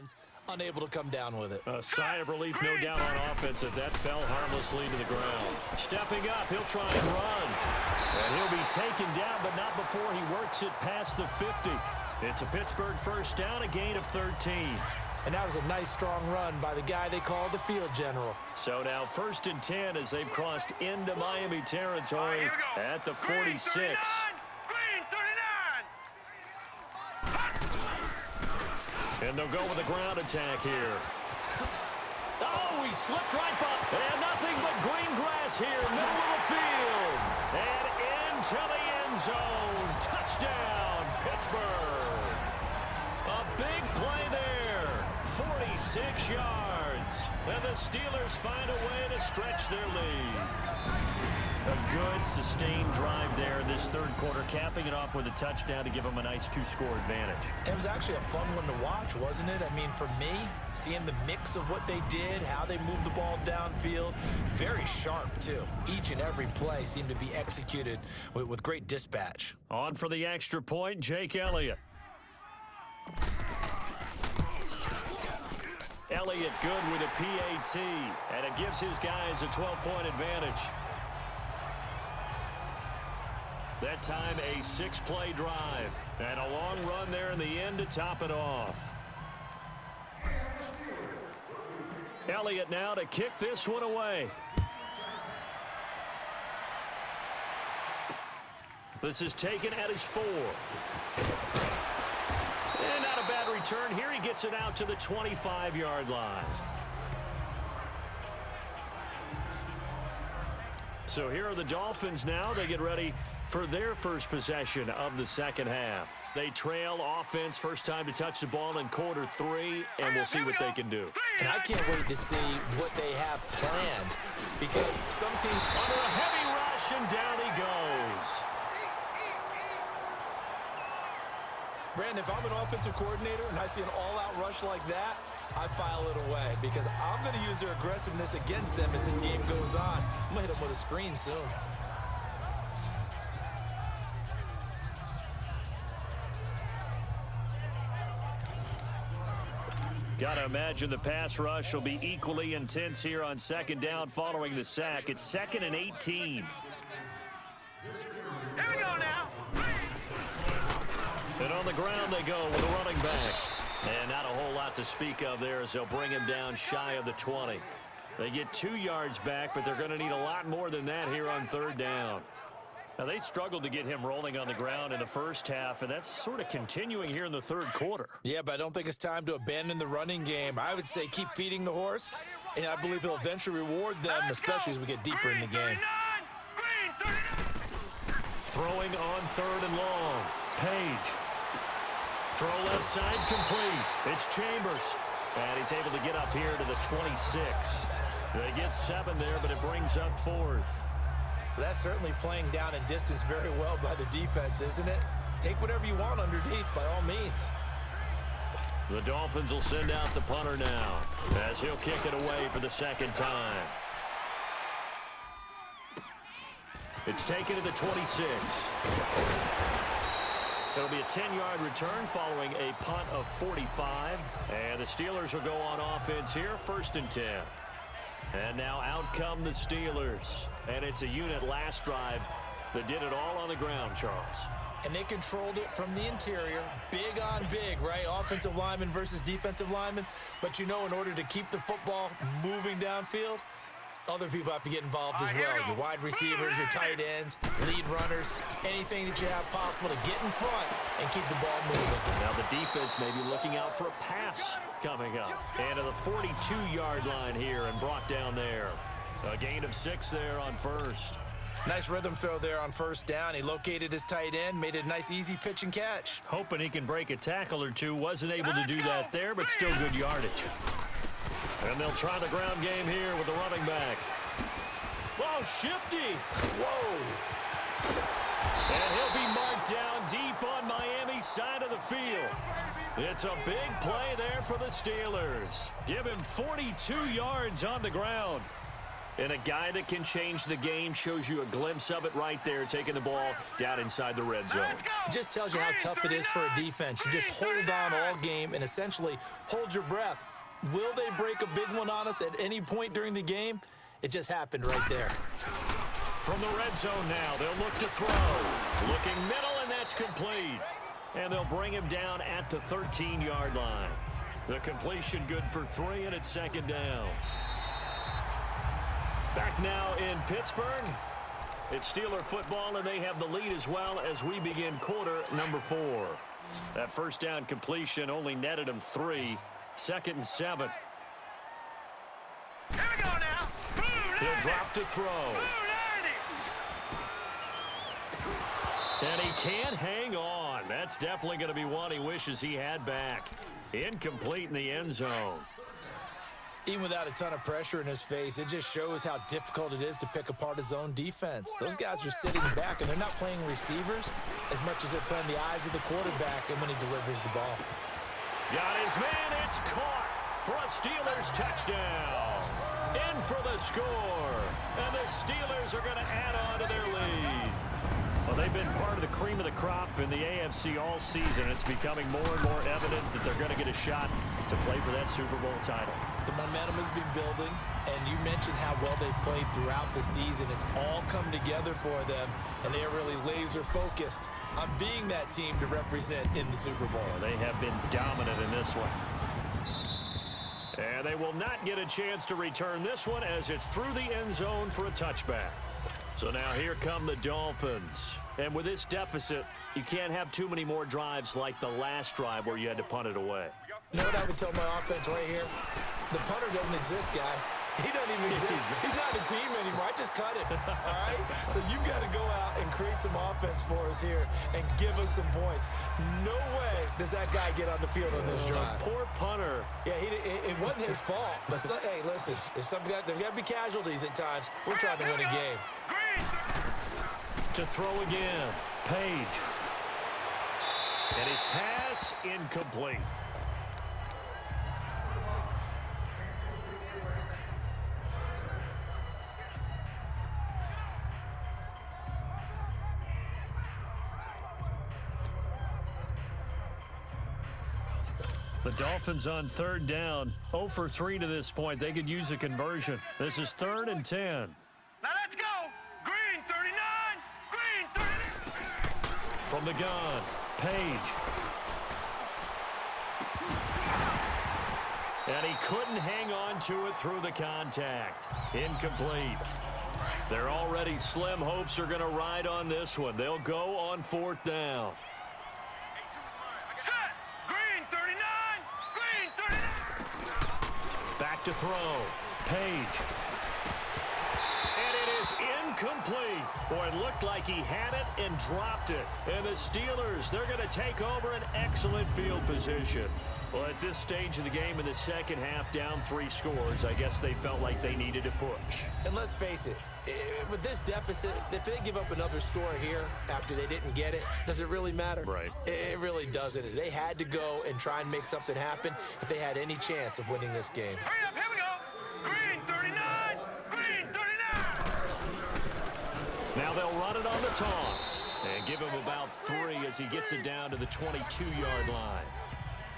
defense unable to come down with it. A sigh of relief, no doubt, on offense that fell harmlessly to the ground. Stepping up, he'll try and run. And he'll be taken down, but not before he works it past the 50. It's a Pittsburgh first down, a gain of 13. And that was a nice, strong run by the guy they call the field general. So now 1st and 10 as they've crossed into Miami territory at the 46. Green 39. And they'll go with a ground attack here. Oh, he slipped right by. And nothing but green grass here, middle of the field. And into the end zone. Touchdown, Pittsburgh. A big play there. 46 yards. And the Steelers find a way to stretch their lead. A good, sustained drive there this third quarter, capping it off with a touchdown to give them a nice 2-score advantage. It was actually a fun one to watch, wasn't it? I mean, for me, seeing the mix of what they did, how they moved the ball downfield, very sharp, too. Each and every play seemed to be executed with great dispatch. On for the extra point, Jake Elliott. Elliott good with a PAT, and it gives his guys a 12-point advantage. That time a 6-play drive, and a long run there in the end to top it off. Elliott now to kick this one away. This is taken at his 4. And not a bad return here. He gets it out to the 25-yard line. So here are the Dolphins now. They get ready for their first possession of the second half. They trail offense, first time to touch the ball in quarter 3, and we'll see what they can do. And I can't wait to see what they have planned, because some team... Under a heavy rush, and down he goes. Brandon, if I'm an offensive coordinator and I see an all-out rush like that, I file it away, because I'm going to use their aggressiveness against them as this game goes on. I'm going to hit them with a screen soon. Got to imagine the pass rush will be equally intense here on second down following the sack. It's 2nd and 18. Here we go now. And on the ground they go with a running back. And not a whole lot to speak of there as they'll bring him down shy of the 20. They get 2 yards back, but they're going to need a lot more than that here on third down. Now, they struggled to get him rolling on the ground in the first half, and that's sort of continuing here in the third quarter. Yeah, but I don't think it's time to abandon the running game. I would say keep feeding the horse, and I believe he'll eventually reward them, especially as we get deeper in the game. Throwing on 3rd and long. Page. Throw left side complete. It's Chambers. And he's able to get up here to the 26. They get 7 there, but it brings up 4th. That's certainly playing down in distance very well by the defense, isn't it? Take whatever you want underneath, by all means. The Dolphins will send out the punter now, as he'll kick it away for the second time. It's taken to the 26. It'll be a 10-yard return following a punt of 45. And the Steelers will go on offense here, 1st and 10. And now out come the Steelers. And it's a unit last drive that did it all on the ground, Charles. And they controlled it from the interior. Big on big, right? Offensive lineman versus defensive lineman. But you know, in order to keep the football moving downfield, other people have to get involved as well. Your wide receivers, your tight ends, lead runners, anything that you have possible to get in front and keep the ball moving. Now the defense may be looking out for a pass coming up. And to the 42-yard line here and brought down there. A gain of 6 there on 1st. Nice rhythm throw there on 1st down. He located his tight end, made it a nice easy pitch and catch. Hoping he can break a tackle or two. Wasn't able to do that there, but still good yardage. And they'll try the ground game here with the running back. Whoa, shifty. Whoa. And he'll be marked down deep on Miami's side of the field. It's a big play there for the Steelers. Give him 42 yards on the ground. And a guy that can change the game shows you a glimpse of it right there, taking the ball down inside the red zone. It just tells you how tough it is for a defense. You just hold on all game and essentially hold your breath. Will they break a big one on us at any point during the game? It just happened right there. From the red zone now, they'll look to throw. Looking middle, and that's complete. And they'll bring him down at the 13-yard line. The completion good for 3, and it's second down. Back now in Pittsburgh. It's Steeler football, and they have the lead as well as we begin quarter number 4. That first down completion only netted him 3. 2nd and 7. Here we go now. He'll drop to throw. And he can't hang on. That's definitely going to be one he wishes he had back. Incomplete in the end zone. Even without a ton of pressure in his face, it just shows how difficult it is to pick apart his own defense. Those guys are sitting back, and they're not playing receivers as much as they're playing the eyes of the quarterback and when he delivers the ball. Got his man. It's caught for a Steelers touchdown. In for the score. And the Steelers are going to add on to their lead. Well, they've been part of the cream of the crop in the AFC all season. It's becoming more and more evident that they're going to get a shot to play for that Super Bowl title. The momentum has been building, and you mentioned how well they've played throughout the season. It's all come together for them, and they're really laser-focused on being that team to represent in the Super Bowl. They have been dominant in this one. And they will not get a chance to return this one as it's through the end zone for a touchback. So now here come the Dolphins. And with this deficit, you can't have too many more drives like the last drive where you had to punt it away. You know what I would tell my offense right here? The punter doesn't exist, guys. He doesn't even exist. He's not a team anymore. I just cut him, all right? So you've got to go out and create some offense for us here and give us some points. No way does that guy get on the field on this drive. Poor punter. Yeah, it wasn't his fault. But, hey, listen, there's got to be casualties at times. We're trying to win a game. To throw again, Page. And his pass incomplete. The Dolphins on 3rd down, 0 for 3 to this point. They could use a conversion. This is 3rd and 10. Now let's go. Green 39. Green 39. From the gun, Page. And he couldn't hang on to it through the contact. Incomplete. Their already slim hopes are going to ride on this one. They'll go on 4th down. Set. Green 39. Green 39. Back to throw. Page. And it is incomplete. Boy, it looked like he had it and dropped it. And the Steelers, they're going to take over an excellent field position. Well, at this stage of the game in the second half, down 3 scores, I guess they felt like they needed to push. And let's face it, with this deficit, if they give up another score here after they didn't get it, does it really matter? Right. It really doesn't. They had to go and try and make something happen if they had any chance of winning this game. Hurry up, here we go. Green 39. Green 39. Now they'll run it on the toss and give him about 3 as he gets it down to the 22-yard line.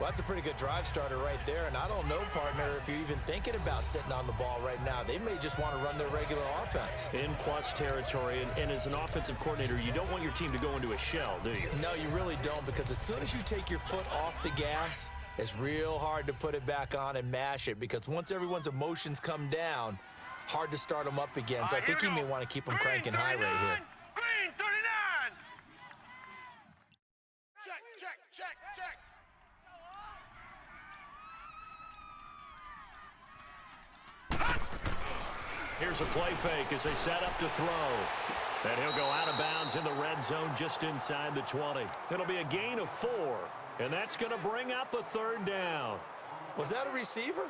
Well, that's a pretty good drive starter right there, and I don't know, partner, if you're even thinking about sitting on the ball right now. They may just want to run their regular offense. In plus territory, and as an offensive coordinator, you don't want your team to go into a shell, do you? No, you really don't, because as soon as you take your foot off the gas, it's real hard to put it back on and mash it, because once everyone's emotions come down, hard to start them up again. So I think you may want to keep them cranking high right here. Green 39. Check. Here's a play fake as they set up to throw. And he'll go out of bounds in the red zone just inside the 20. It'll be a gain of 4, and that's going to bring up a 3rd down. Was that a receiver?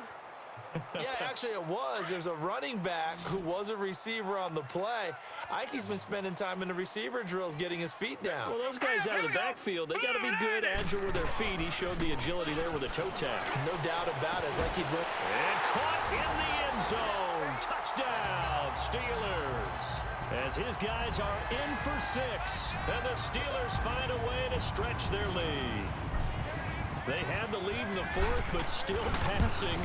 Yeah, actually it was. There's a running back who was a receiver on the play. Ike's been spending time in the receiver drills getting his feet down. Well, those guys out of the backfield, they got to be good, agile with their feet. He showed the agility there with a toe tap. No doubt about it. It's like he'd went. And caught in the end zone. Touchdown, Steelers. As his guys are in for 6. And the Steelers find a way to stretch their lead. They had the lead in the 4th, but still passing.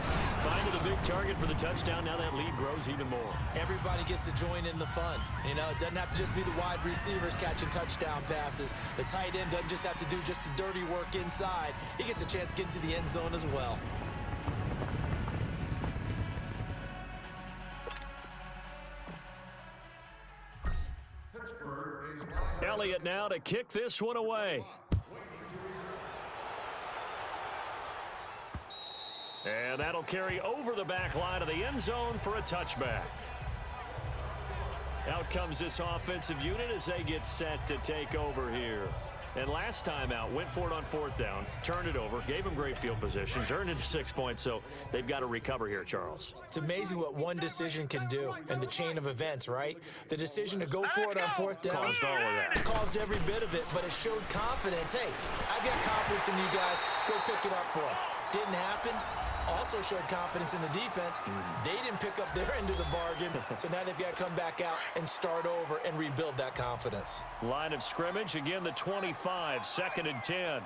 Finding a big target for the touchdown. Now that lead grows even more. Everybody gets to join in the fun. You know, it doesn't have to just be the wide receivers catching touchdown passes. The tight end doesn't just have to do just the dirty work inside. He gets a chance to get into the end zone as well. Elliott now to kick this one away. And that'll carry over the back line of the end zone for a touchback. Out comes this offensive unit as they get set to take over here. And last time out, went for it on 4th down, turned it over, gave them great field position, turned into 6 points, so they've got to recover here, Charles. It's amazing what one decision can do in the chain of events, right? The decision to go for it on 4th down Caused all of that. Caused every bit of it, but it showed confidence. Hey, I've got confidence in you guys. Go pick it up for them. Didn't happen. Also showed confidence in the defense. They didn't pick up their end of the bargain, so now they've got to come back out and start over and rebuild that confidence. Line of scrimmage, again the 25, 2nd and 10. All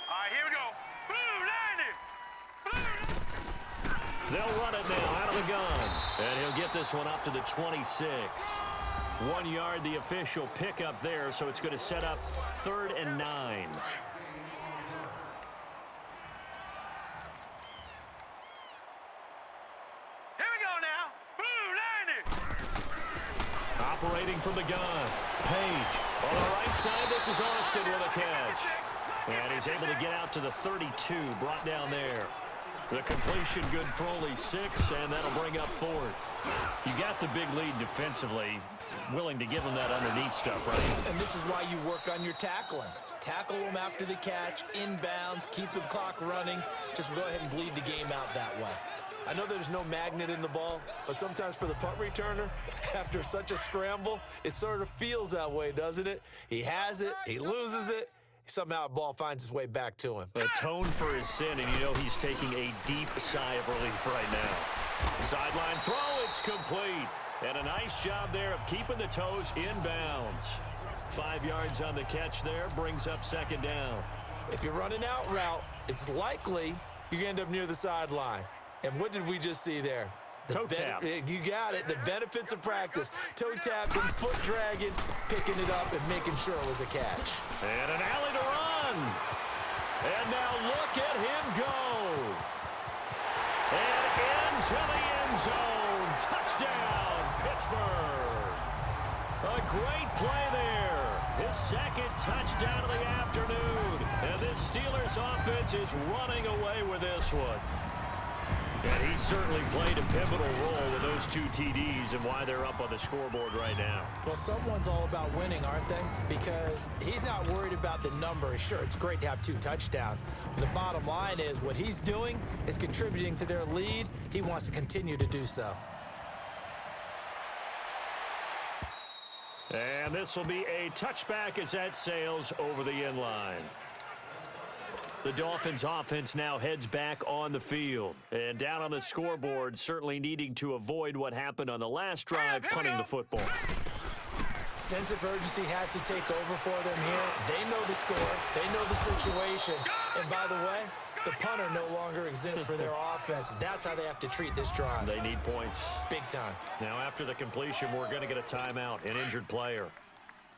right, here we go. Blue, 90. They'll run it now out of the gun. And he'll get this one up to the 26. 1 yard, the official pickup there, so it's going to set up 3rd and 9. Operating from the gun. Page. On the right side, this is Austin with a catch. And he's able to get out to the 32, brought down there. The completion good for only 6, and that'll bring up 4th. You got the big lead defensively, willing to give them that underneath stuff, right? And this is why you work on your tackling. Tackle them after the catch, inbounds, keep the clock running. Just go ahead and bleed the game out that way. I know there's no magnet in the ball, but sometimes for the punt returner, after such a scramble, it sort of feels that way, doesn't it? He has it, he loses it, somehow the ball finds its way back to him. Atone for his sin, and you know he's taking a deep sigh of relief right now. Sideline throw, it's complete. And a nice job there of keeping the toes inbounds. 5 yards on the catch there, brings up 2nd down. If you're running out route, it's likely you're going to end up near the sideline. And what did we just see there? Toe tap. You got it. The benefits of practice. Toe tapping, foot dragging, picking it up, and making sure it was a catch. And an alley to run. And now look at him go. And into the end zone. Touchdown, Pittsburgh. A great play there. His 2nd touchdown of the afternoon. And this Steelers offense is running away with this one. And he certainly played a pivotal role with those 2 TDs and why they're up on the scoreboard right now. Well, someone's all about winning, aren't they? Because he's not worried about the number. Sure, it's great to have 2 touchdowns. But the bottom line is what he's doing is contributing to their lead. He wants to continue to do so. And this will be a touchback as that sails over the end line. The Dolphins offense now heads back on the field. And down on the scoreboard, certainly needing to avoid what happened on the last drive, punting the football. Sense of urgency has to take over for them here. They know the score. They know the situation. And by the way, the punter no longer exists for their offense. That's how they have to treat this drive. They need points. Big time. Now, after the completion, we're going to get a timeout, an injured player.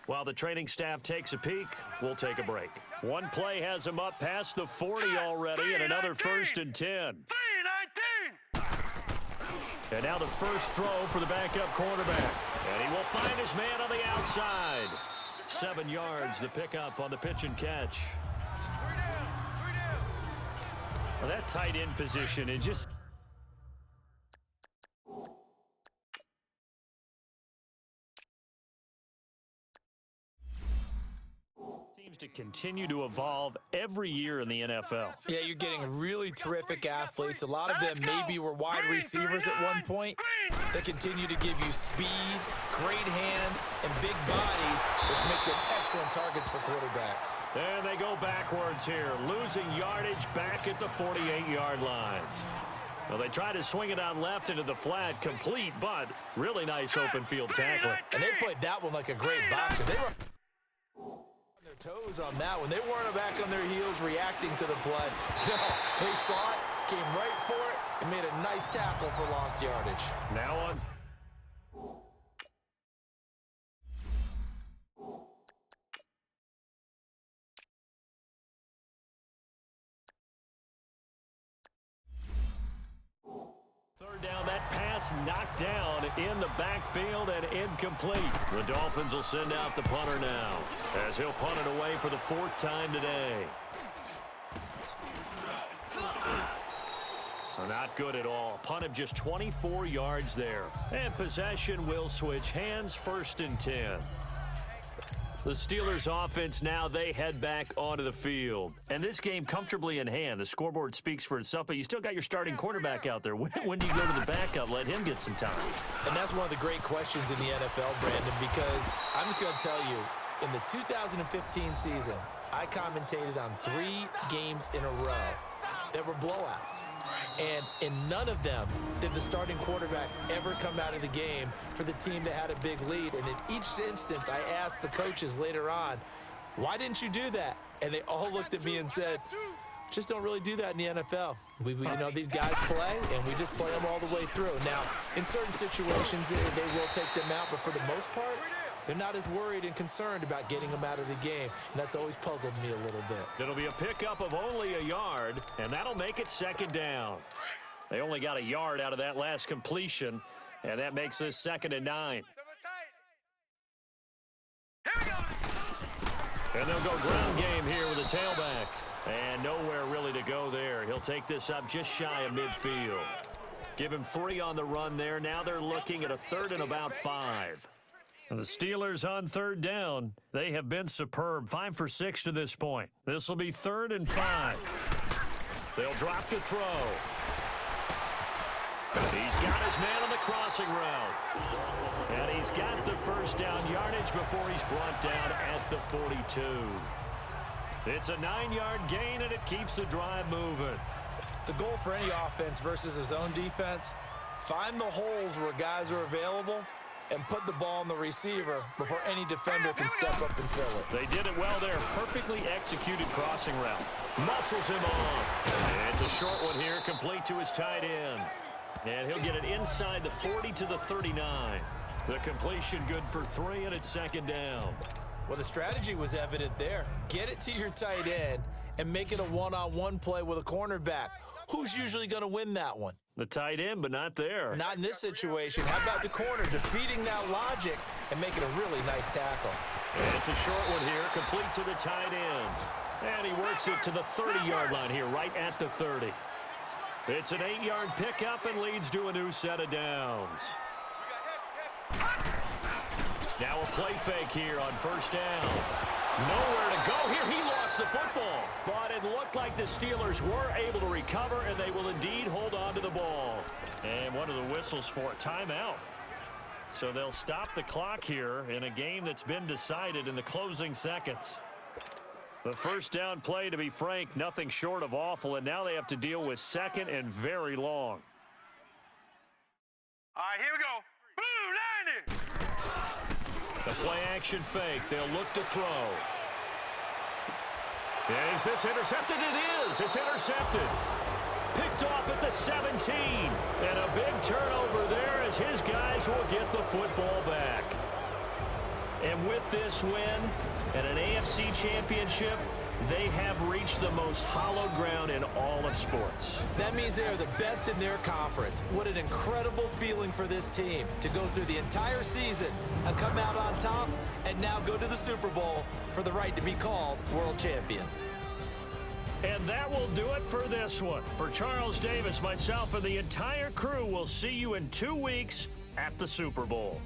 While the training staff takes a peek, we'll take a break. One play has him up past the 40 already, and another 1st and 10. 3-19. And now the first throw for the backup quarterback. And he will find his man on the outside. 7 yards, the pickup on the pitch and catch. Well, that tight end position, it just... seems to continue to evolve every year in the NFL. Yeah, you're getting really terrific athletes. A lot of them maybe were wide receivers at one point. They continue to give you speed, great hands, and big bodies, which make them excellent targets for quarterbacks. And they go backwards here, losing yardage back at the 48-yard line. Well, they try to swing it out left into the flat, complete, but really nice open field tackling. And they played that one like a great boxer. They were on their toes on that one. They weren't back on their heels reacting to the play. No, they saw it, came right for it, and made a nice tackle for lost yardage. Now on. Third down, that pass knocked down in the backfield and incomplete. The Dolphins will send out the punter now as he'll punt it away for the 4th time today. Not good at all. Punt of just 24 yards there. And possession will switch hands, 1st and 10. The Steelers offense now, they head back onto the field. And this game comfortably in hand. The scoreboard speaks for itself, but you still got your starting quarterback out there. When do you go to the backup? Let him get some time. And that's one of the great questions in the NFL, Brandon, because I'm just going to tell you, in the 2015 season, I commentated on 3 games in a row that were blowouts. And in none of them did the starting quarterback ever come out of the game for the team that had a big lead. And in each instance, I asked the coaches later on, why didn't you do that? And they all looked at me and said, just don't really do that in the NFL. We these guys play, and we just play them all the way through. Now, in certain situations, they will take them out, but for the most part, they're not as worried and concerned about getting them out of the game, and that's always puzzled me a little bit. It'll be a pickup of only a yard, and that'll make it 2nd down. They only got a yard out of that last completion, and that makes this 2nd and 9. And they'll go ground game here with a tailback. And nowhere really to go there. He'll take this up just shy of midfield. Give him 3 on the run there. Now they're looking at a 3rd and about 5. And the Steelers on 3rd down. They have been superb. 5 for 6 to this point. This will be 3rd and 5. They'll drop the throw. He's got his man on the crossing route. And he's got the 1st down yardage before he's brought down at the 42. It's a 9-yard gain, and it keeps the drive moving. The goal for any offense versus his own defense, find the holes where guys are available and put the ball on the receiver before any defender can step up and fill it. They did it well there. Perfectly executed crossing route. Muscles him off. And it's a short one here, complete to his tight end. And he'll get it inside the 40 to the 39. The completion good for 3, and it's 2nd down. Well, the strategy was evident there. Get it to your tight end and make it a one-on-one play with a cornerback. Who's usually going to win that one? The tight end, but not there. Not in this situation. How about the corner defeating that logic and making a really nice tackle? And it's a short one here, complete to the tight end. And he works it to the 30-yard line here, right at the 30. It's an 8-yard pickup and leads to a new set of downs. Now a play fake here on 1st down. Nowhere to go here. He lost the football. But it looked like the Steelers were able to recover, and they will indeed hold on to the ball. And one of the whistles for a timeout. So they'll stop the clock here in a game that's been decided in the closing seconds. The 1st down play, to be frank, nothing short of awful, and now they have to deal with 2nd and very long. All right, here we go. Blue 90. The play-action fake. They'll look to throw. And is this intercepted? It is. It's intercepted. Picked off at the 17. And a big turnover there as his guys will get the football back. And with this win and an AFC championship, they have reached the most hallowed ground in all of sports. That means they are the best in their conference. What an incredible feeling for this team to go through the entire season and come out on top and now go to the Super Bowl for the right to be called world champion. And that will do it for this one. For Charles Davis, myself, and the entire crew, we'll see you in 2 weeks at the Super Bowl.